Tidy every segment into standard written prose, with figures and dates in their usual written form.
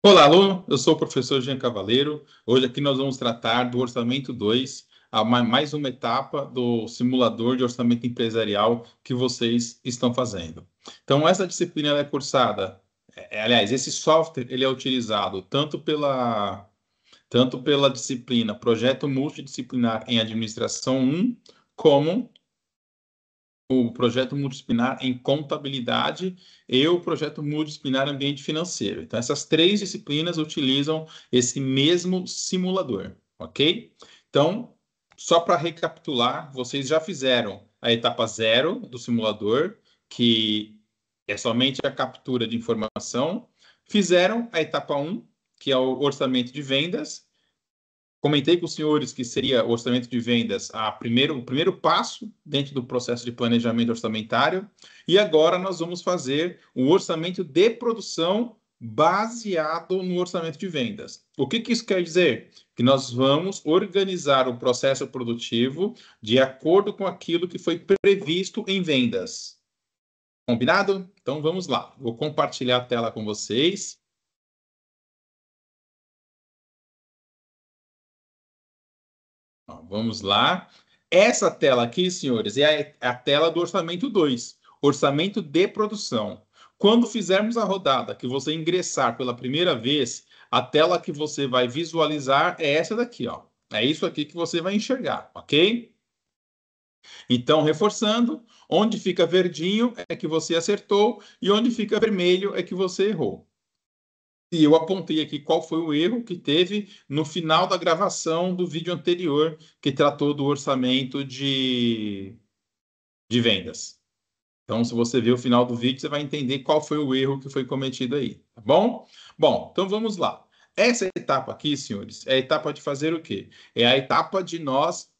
Olá, aluno. Eu sou o professor Jean Cavaleiro. Hoje aqui nós vamos tratar do Orçamento 2, mais uma etapa do simulador de orçamento empresarial que vocês estão fazendo. Então, essa disciplina ela é cursada, aliás, esse software ele é utilizado tanto pela disciplina Projeto Multidisciplinar em Administração 1, como o projeto multidisciplinar em contabilidade e o projeto multidisciplinar em ambiente financeiro. Então, essas três disciplinas utilizam esse mesmo simulador, ok? Então, só para recapitular, vocês já fizeram a etapa 0 do simulador, que é somente a captura de informação. Fizeram a etapa 1, que é o orçamento de vendas. Comentei com os senhores que seria o orçamento de vendas o primeiro passo dentro do processo de planejamento orçamentário. E agora nós vamos fazer o orçamento de produção baseado no orçamento de vendas. O que isso quer dizer? Que nós vamos organizar o processo produtivo de acordo com aquilo que foi previsto em vendas. Combinado? Então vamos lá. Vou compartilhar a tela com vocês. Vamos lá. Essa tela aqui, senhores, é a tela do orçamento 2, orçamento de produção. Quando fizermos a rodada, que você ingressar pela primeira vez, a tela que você vai visualizar é essa daqui, ó. É isso aqui que você vai enxergar, ok? Então, reforçando, onde fica verdinho é que você acertou e onde fica vermelho é que você errou. E eu apontei aqui qual foi o erro que teve no final da gravação do vídeo anterior, que tratou do orçamento de vendas. Então, se você ver o final do vídeo, você vai entender qual foi o erro que foi cometido aí, tá bom? Bom, então vamos lá. Essa etapa aqui, senhores, é a etapa de fazer o quê? É a etapa de nós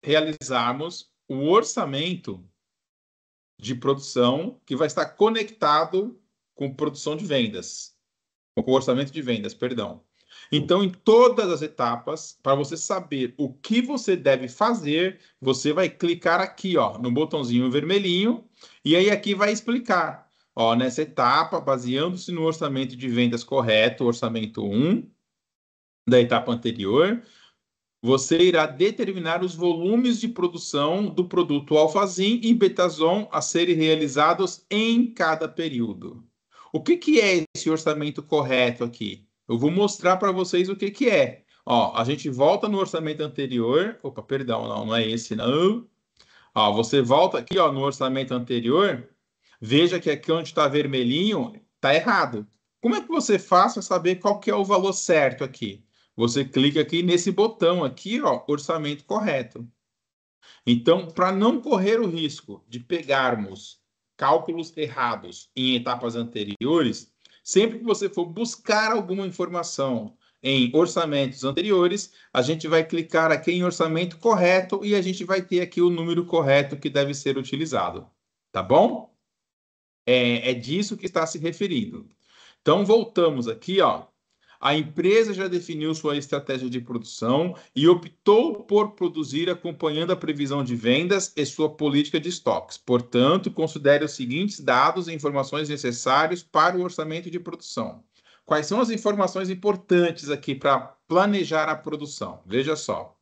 realizarmos o orçamento de produção que vai estar conectado com produção de vendas. Com o orçamento de vendas, perdão. Então, em todas as etapas, para você saber o que você deve fazer, você vai clicar aqui, ó, no botãozinho vermelhinho, e aí aqui vai explicar, ó, nessa etapa, baseando-se no orçamento de vendas correto, orçamento 1 da etapa anterior, você irá determinar os volumes de produção do produto Alfazim e Betazon a serem realizados em cada período. O que é esse orçamento correto aqui? Eu vou mostrar para vocês o que é. Ó, a gente volta no orçamento anterior. Opa, perdão, não é esse, não. Ó, você volta aqui, ó, no orçamento anterior. Veja que aqui onde está vermelhinho, está errado. Como é que você faz para saber qual que é o valor certo aqui? Você clica aqui nesse botão aqui, ó, orçamento correto. Então, para não correr o risco de pegarmos cálculos errados em etapas anteriores, sempre que você for buscar alguma informação em orçamentos anteriores, a gente vai clicar aqui em orçamento correto e a gente vai ter aqui o número correto que deve ser utilizado. Tá bom? É disso que está se referindo. Então, voltamos aqui, ó. A empresa já definiu sua estratégia de produção e optou por produzir acompanhando a previsão de vendas e sua política de estoques. Portanto, considere os seguintes dados e informações necessários para o orçamento de produção. Quais são as informações importantes aqui para planejar a produção? Veja só.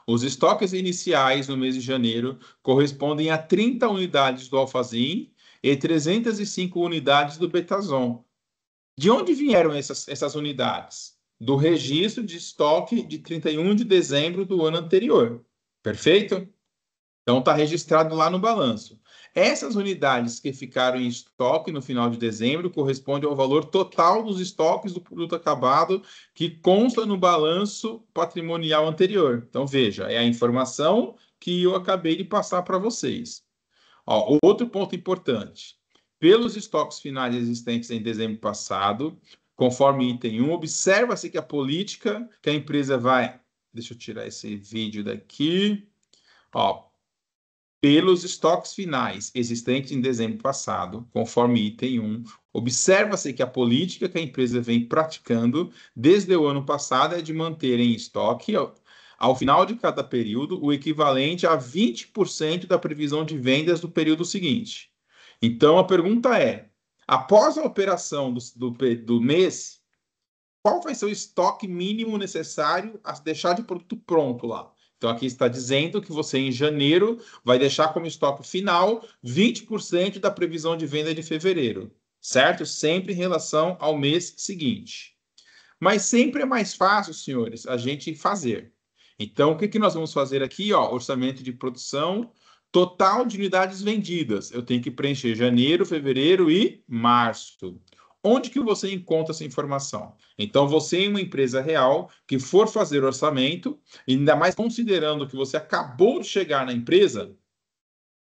Os estoques iniciais no mês de janeiro correspondem a 30 unidades do Alfazim e 305 unidades do Betazon. De onde vieram essas unidades? Do registro de estoque de 31 de dezembro do ano anterior. Perfeito? Então, está registrado lá no balanço. Essas unidades que ficaram em estoque no final de dezembro correspondem ao valor total dos estoques do produto acabado que consta no balanço patrimonial anterior. Então, veja, é a informação que eu acabei de passar para vocês. Ó, outro ponto importante. Pelos estoques finais existentes em dezembro passado, conforme item 1, observa-se que a política que a empresa vai... Deixa eu tirar esse vídeo daqui. Ó, pelos estoques finais existentes em dezembro passado, conforme item 1, observa-se que a política que a empresa vem praticando desde o ano passado é de manter em estoque, ao final de cada período, o equivalente a 20% da previsão de vendas do período seguinte. Então, a pergunta é: Após a operação do mês, qual vai ser o estoque mínimo necessário a deixar de produto pronto lá? Então, aqui está dizendo que você, em janeiro, vai deixar como estoque final 20% da previsão de venda de fevereiro, certo? Sempre em relação ao mês seguinte. Mas sempre é mais fácil, senhores, a gente fazer. Então, o que que nós vamos fazer aqui? Ó, orçamento de produção, total de unidades vendidas. Eu tenho que preencher janeiro, fevereiro e março. Onde que você encontra essa informação? Então, você em uma empresa real que for fazer orçamento, ainda mais considerando que você acabou de chegar na empresa,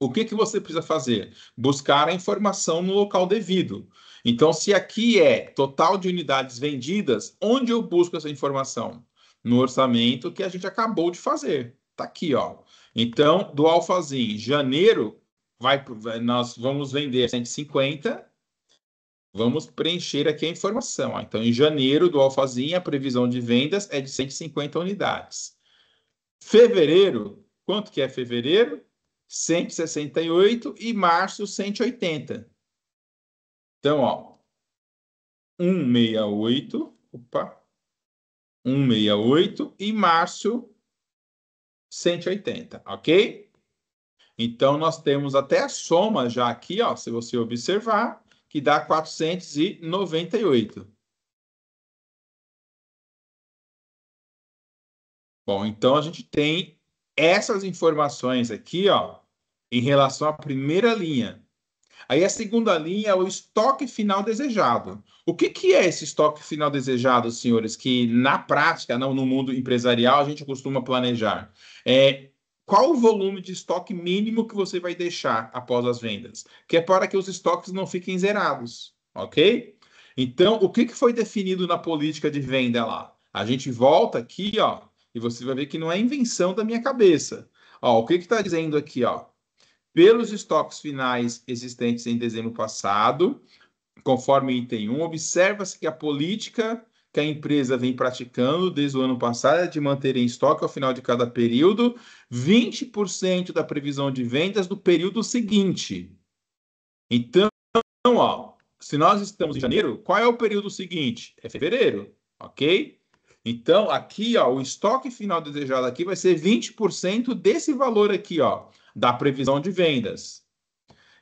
o que que você precisa fazer? Buscar a informação no local devido. Então, se aqui é total de unidades vendidas, onde eu busco essa informação? No orçamento que a gente acabou de fazer. Está aqui, ó. Então, do Alfazim, janeiro, nós vamos vender 150. Vamos preencher aqui a informação. Ó. Então, em janeiro do Alfazim, a previsão de vendas é de 150 unidades. Fevereiro, quanto que é fevereiro? 168 e março 180. Então, ó, 168, opa, 168 e março 180, ok? Então, nós temos até a soma já aqui, ó, se você observar, que dá 498. Bom, então a gente tem essas informações aqui, ó, em relação à primeira linha. Aí a segunda linha é o estoque final desejado. O que que é esse estoque final desejado, senhores? Que na prática, não no mundo empresarial, a gente costuma planejar. Qual o volume de estoque mínimo que você vai deixar após as vendas? Que é para que os estoques não fiquem zerados, ok? Então, o que que foi definido na política de venda lá? A gente volta aqui, ó, e você vai ver que não é invenção da minha cabeça. Ó, o que que está dizendo aqui, ó? Pelos estoques finais existentes em dezembro passado, conforme item 1, observa-se que a política que a empresa vem praticando desde o ano passado é de manter em estoque ao final de cada período 20% da previsão de vendas do período seguinte. Então, ó, se nós estamos em janeiro, qual é o período seguinte? É fevereiro, ok? Então, aqui, ó, o estoque final desejado aqui vai ser 20% desse valor aqui, ó, da previsão de vendas.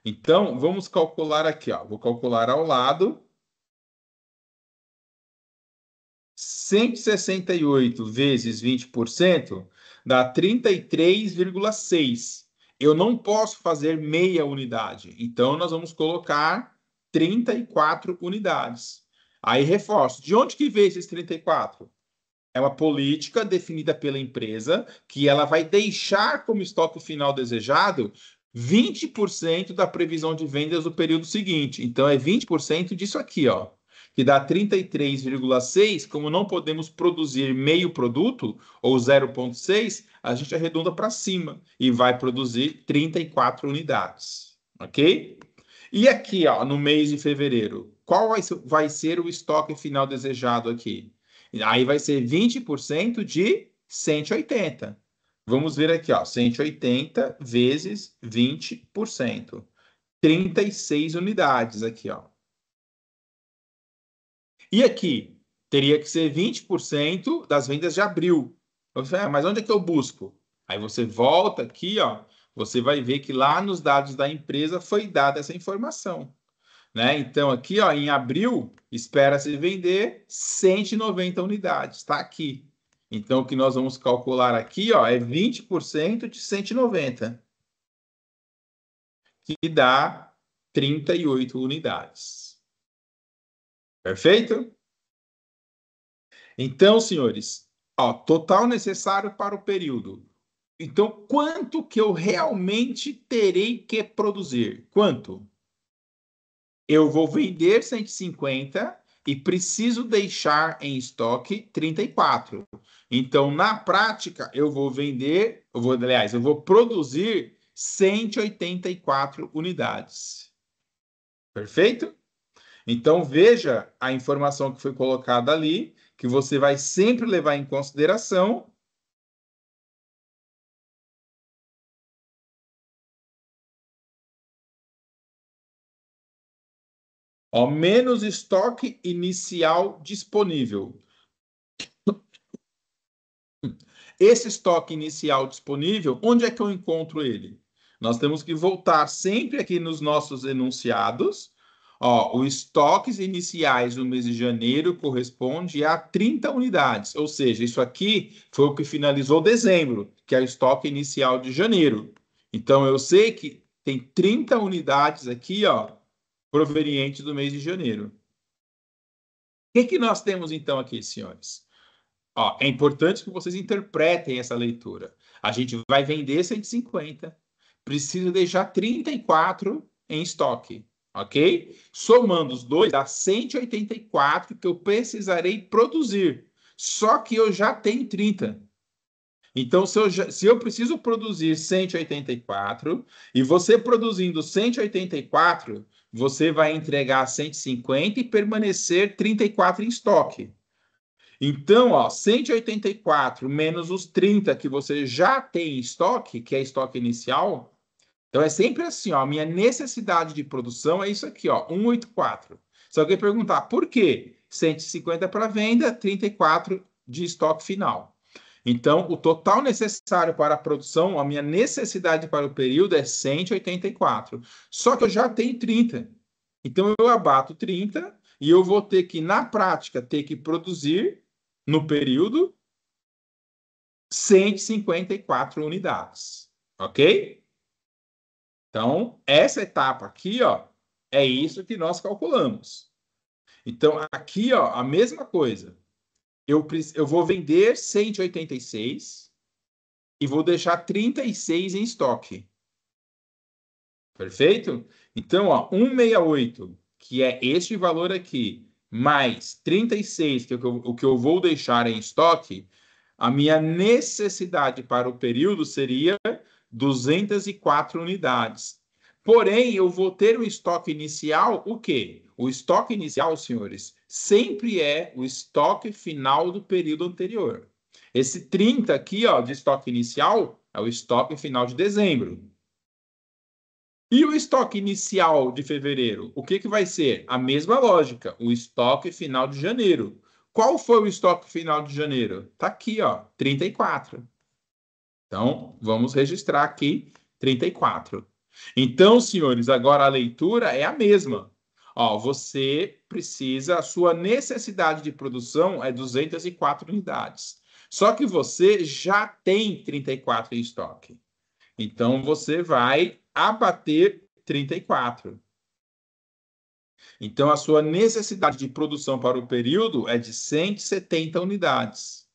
Então, vamos calcular aqui, ó. Vou calcular ao lado. 168 vezes 20% dá 33,6. Eu não posso fazer meia unidade. Então, nós vamos colocar 34 unidades. Aí, reforço. De onde que veio esses 34? É uma política definida pela empresa que ela vai deixar como estoque final desejado 20% da previsão de vendas do período seguinte. Então, é 20% disso aqui, ó, que dá 33,6. Como não podemos produzir meio produto, ou 0,6, a gente arredonda para cima e vai produzir 34 unidades, ok? E aqui, ó, no mês de fevereiro, qual vai ser o estoque final desejado aqui? Aí vai ser 20% de 180. Vamos ver aqui, ó, 180 vezes 20%. 36 unidades aqui, ó. E aqui, teria que ser 20% das vendas de abril. Mas onde é que eu busco? Aí você volta aqui, ó, você vai ver que lá nos dados da empresa foi dada essa informação. Né? Então, aqui, ó, em abril, espera-se vender 190 unidades. Está aqui. Então, o que nós vamos calcular aqui, ó, é 20% de 190, que dá 38 unidades. Perfeito? Então, senhores, ó, total necessário para o período. Então, quanto que eu realmente terei que produzir? Quanto? Eu vou vender 150 e preciso deixar em estoque 34. Então, na prática, eu vou produzir 184 unidades. Perfeito? Então, veja a informação que foi colocada ali, que você vai sempre levar em consideração Ó, menos estoque inicial disponível. Esse estoque inicial disponível, onde é que eu encontro ele? Nós temos que voltar sempre aqui nos nossos enunciados. Ó, os estoques iniciais no mês de janeiro corresponde a 30 unidades, ou seja, isso aqui foi o que finalizou dezembro, que é o estoque inicial de janeiro. Então, eu sei que tem 30 unidades aqui, ó, provenientes do mês de janeiro. O que que nós temos então aqui, senhores? Ó, é importante que vocês interpretem essa leitura. A gente vai vender 150, precisa deixar 34 em estoque, ok? Somando os dois, dá 184 que eu precisarei produzir. Só que eu já tenho 30. Então, se eu preciso produzir 184 e você produzindo 184, você vai entregar 150 e permanecer 34 em estoque. Então, ó, 184 menos os 30 que você já tem em estoque, que é estoque inicial. Então, é sempre assim, ó, a minha necessidade de produção é isso aqui, ó, 184. Se alguém perguntar por quê? 150 para venda, 34 de estoque final. Então, o total necessário para a produção, a minha necessidade para o período é 184. Só que eu já tenho 30. Então, eu abato 30 e eu vou ter que, na prática, ter que produzir no período 154 unidades, ok? Então, essa etapa aqui, ó, é isso que nós calculamos. Então, aqui, ó, a mesma coisa. Eu vou vender 186 e vou deixar 36 em estoque. Perfeito? Então, ó, 168, que é este valor aqui, mais 36, que é o que eu vou deixar em estoque, a minha necessidade para o período seria 204 unidades. Porém, eu vou ter o estoque inicial, o quê? O estoque inicial, senhores, sempre é o estoque final do período anterior. Esse 30 aqui, ó, de estoque inicial, é o estoque final de dezembro. E o estoque inicial de fevereiro? O que que vai ser? A mesma lógica, o estoque final de janeiro. Qual foi o estoque final de janeiro? Tá aqui, ó, 34. Então, vamos registrar aqui 34. Então, senhores, agora a leitura é a mesma. Ó, você precisa, a sua necessidade de produção é 204 unidades. Só que você já tem 34 em estoque. Então, você vai abater 34. Então, a sua necessidade de produção para o período é de 170 unidades.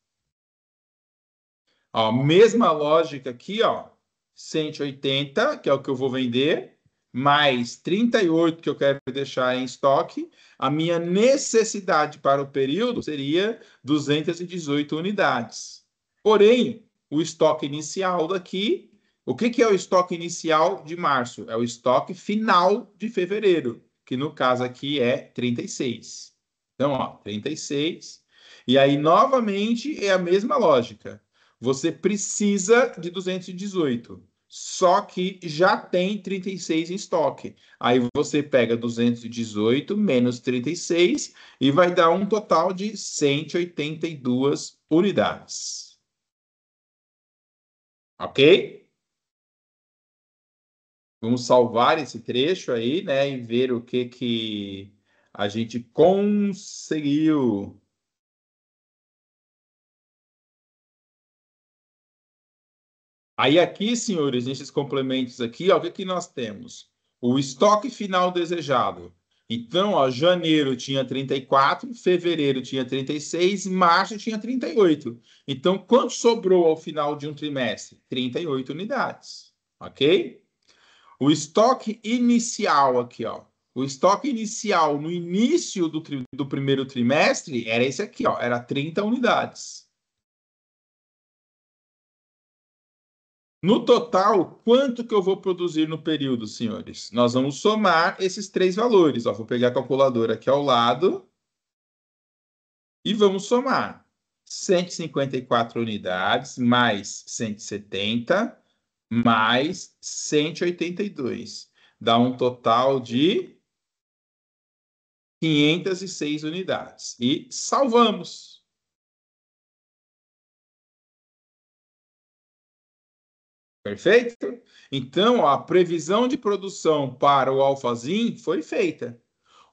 Ó, mesma lógica aqui, ó, 180, que é o que eu vou vender, mais 38 que eu quero deixar em estoque. A minha necessidade para o período seria 218 unidades. Porém, o estoque inicial daqui, o que que é o estoque inicial de março? É o estoque final de fevereiro, que no caso aqui é 36. Então, ó, 36. E aí, novamente, é a mesma lógica. Você precisa de 218, só que já tem 36 em estoque. Aí você pega 218 menos 36 e vai dar um total de 182 unidades. Ok? Vamos salvar esse trecho aí, né, e ver o que que a gente conseguiu. Aí aqui, senhores, nesses complementos aqui, ó, o que que nós temos? O estoque final desejado. Então, ó, janeiro tinha 34, fevereiro tinha 36, março tinha 38. Então, quanto sobrou ao final de um trimestre? 38 unidades, ok? O estoque inicial aqui, ó. O estoque inicial no início do primeiro trimestre era esse aqui, ó, era 30 unidades. No total, quanto que eu vou produzir no período, senhores? Nós vamos somar esses três valores. Ó, vou pegar a calculadora aqui ao lado e vamos somar. 154 unidades mais 170 mais 182. Dá um total de 506 unidades. E salvamos. Perfeito? Então, ó, a previsão de produção para o Alfazim foi feita.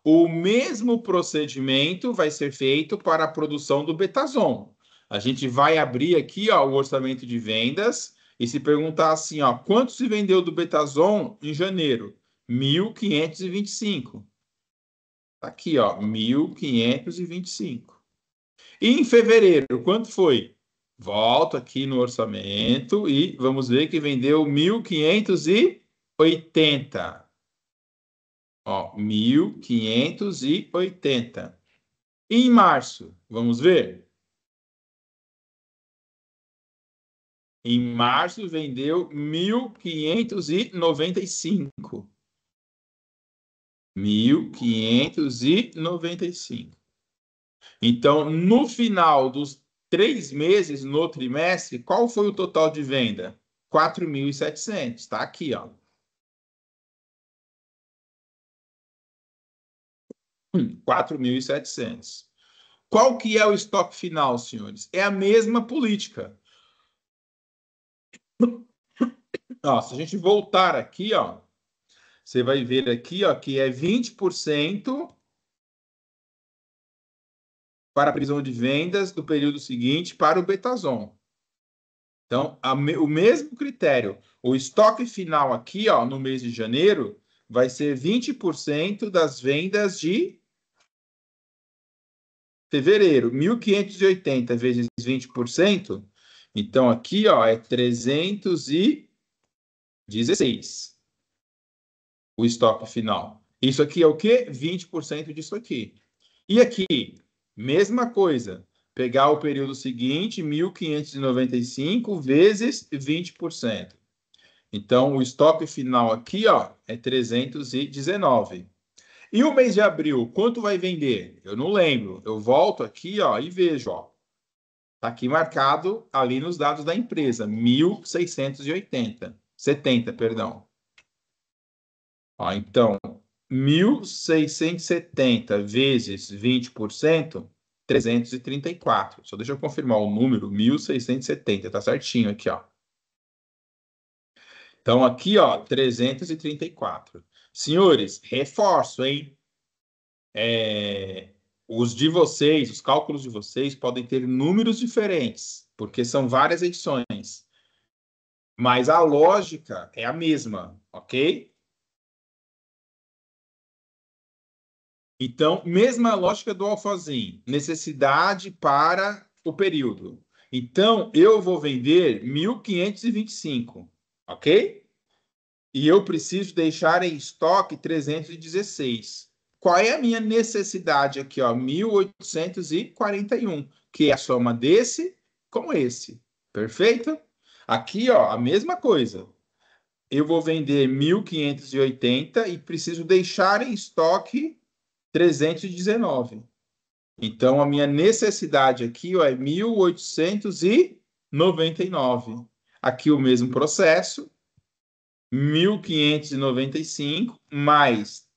O mesmo procedimento vai ser feito para a produção do Betazon. A gente vai abrir aqui, ó, o orçamento de vendas e se perguntar assim, ó, quanto se vendeu do Betazon em janeiro? 1.525. Tá aqui, ó, 1.525. E em fevereiro, quanto foi? Volto aqui no orçamento e vamos ver que vendeu 1.580. Ó, 1.580. E em março, vamos ver? Em março vendeu 1.595. 1.595. Então, no final dos 3 meses, no trimestre, qual foi o total de venda? 4.700. Está aqui, ó. 4.700. Qual que é o estoque final, senhores? É a mesma política. Ó, se a gente voltar aqui, ó, você vai ver aqui, ó, que é 20% para a previsão de vendas do período seguinte para o Betazon. Então, o mesmo critério. O estoque final aqui, ó, no mês de janeiro, vai ser 20% das vendas de fevereiro. 1.580 vezes 20%. Então, aqui, ó, é 316. O estoque final. Isso aqui é o quê? 20% disso aqui. E aqui, mesma coisa. Pegar o período seguinte, 1.595 vezes 20%. Então, o estoque final aqui, ó, é 319. E o mês de abril, quanto vai vender? Eu não lembro. Eu volto aqui, ó, e vejo, ó. Tá aqui marcado ali nos dados da empresa, 1.680. 70, perdão. Ó, então, 1.670 vezes 20%, 334. Só deixa eu confirmar o número, 1.670, tá certinho aqui, ó. Então, aqui, ó, 334. Senhores, reforço, hein? Os de vocês, os cálculos de vocês podem ter números diferentes, porque são várias edições. Mas a lógica é a mesma, ok? Então, mesma lógica do alfazim, necessidade para o período. Então, eu vou vender 1.525, ok? E eu preciso deixar em estoque 316. Qual é a minha necessidade aqui, ó? 1.841, que é a soma desse com esse. Perfeito? Aqui, ó, a mesma coisa. Eu vou vender 1.580 e preciso deixar em estoque 319. Então, a minha necessidade aqui, ó, é 1.899. Aqui o mesmo processo, 1.595 mais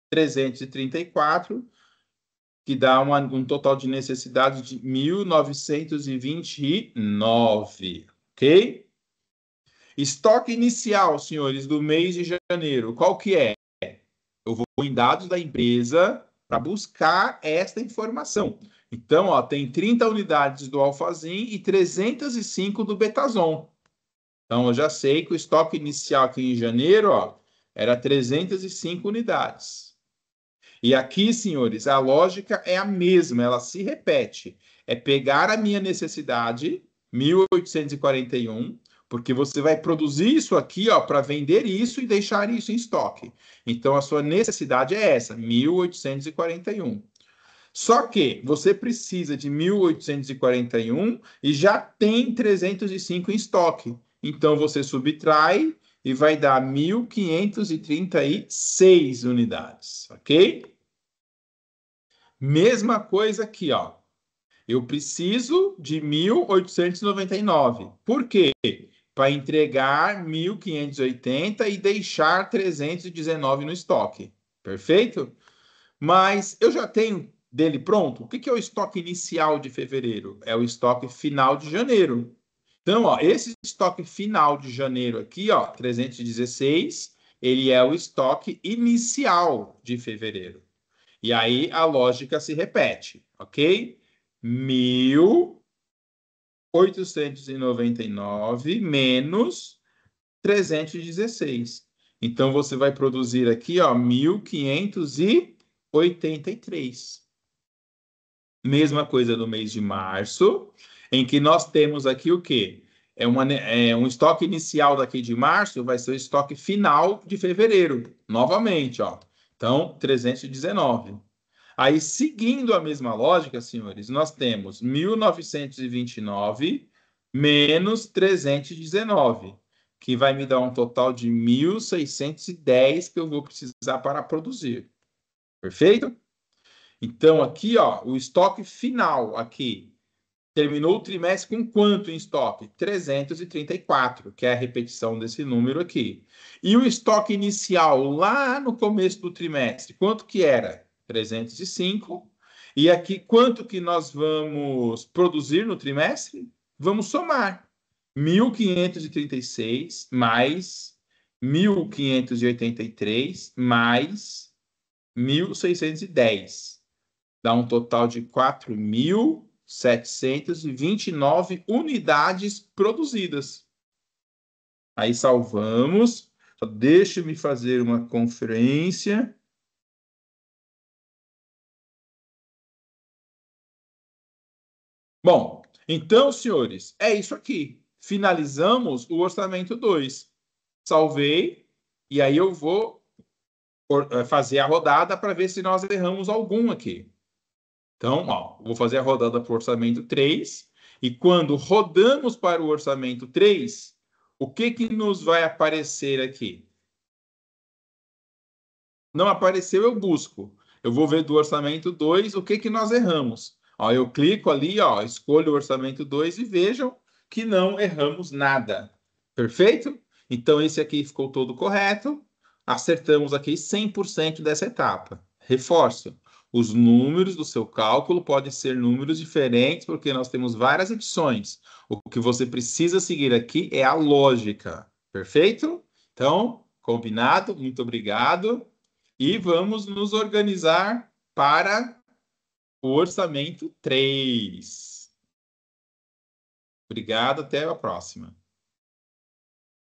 334, que dá um total de necessidade de 1.929, ok? Estoque inicial, senhores, do mês de janeiro, qual que é? Eu vou em dados da empresa para buscar esta informação. Então, ó, tem 30 unidades do Alfazim e 305 do Betazon. Então, eu já sei que o estoque inicial aqui em janeiro, ó, era 305 unidades. E aqui, senhores, a lógica é a mesma, ela se repete. É pegar a minha necessidade, 1.841, porque você vai produzir isso aqui, ó, para vender isso e deixar isso em estoque. Então, a sua necessidade é essa, 1.841. Só que você precisa de 1.841 e já tem 305 em estoque. Então, você subtrai e vai dar 1.536 unidades, ok? Mesma coisa aqui, ó. Eu preciso de 1.899. Por quê? Para entregar 1.580 e deixar 319 no estoque. Perfeito? Mas eu já tenho dele pronto. O que é o estoque inicial de fevereiro? É o estoque final de janeiro. Então, ó, esse estoque final de janeiro aqui, ó, 316, ele é o estoque inicial de fevereiro. E aí a lógica se repete, ok? 1.899 menos 316. Então, você vai produzir aqui, ó, 1.583. Mesma coisa no mês de março, em que nós temos aqui o quê? Um estoque inicial daqui de março, vai ser o estoque final de fevereiro, novamente, ó. Então, 319. Aí, seguindo a mesma lógica, senhores, nós temos 1.929 menos 319, que vai me dar um total de 1.610 que eu vou precisar para produzir. Perfeito? Então, aqui, ó, o estoque final aqui. Terminou o trimestre com quanto em estoque? 334, que é a repetição desse número aqui. E o estoque inicial lá no começo do trimestre, quanto que era? 305. E aqui, quanto que nós vamos produzir no trimestre? Vamos somar. 1.536 mais 1.583 mais 1.610. Dá um total de 4.729 unidades produzidas. Aí salvamos. Só deixa-me fazer uma conferência. Bom, então, senhores, é isso aqui. Finalizamos o orçamento 2. Salvei. E aí eu vou fazer a rodada para ver se nós erramos algum aqui. Então, ó, vou fazer a rodada para o orçamento 3. E quando rodamos para o orçamento 3, o que que nos vai aparecer aqui? Não apareceu, eu busco. Eu vou ver do orçamento 2 o que que nós erramos. Ó, eu clico ali, ó, escolho o orçamento 2 e vejam que não erramos nada. Perfeito? Então, esse aqui ficou todo correto. Acertamos aqui 100% dessa etapa. Reforço. Os números do seu cálculo podem ser números diferentes, porque nós temos várias edições. O que você precisa seguir aqui é a lógica. Perfeito? Então, combinado? Muito obrigado. E vamos nos organizar para o orçamento 3. Obrigado, até a próxima.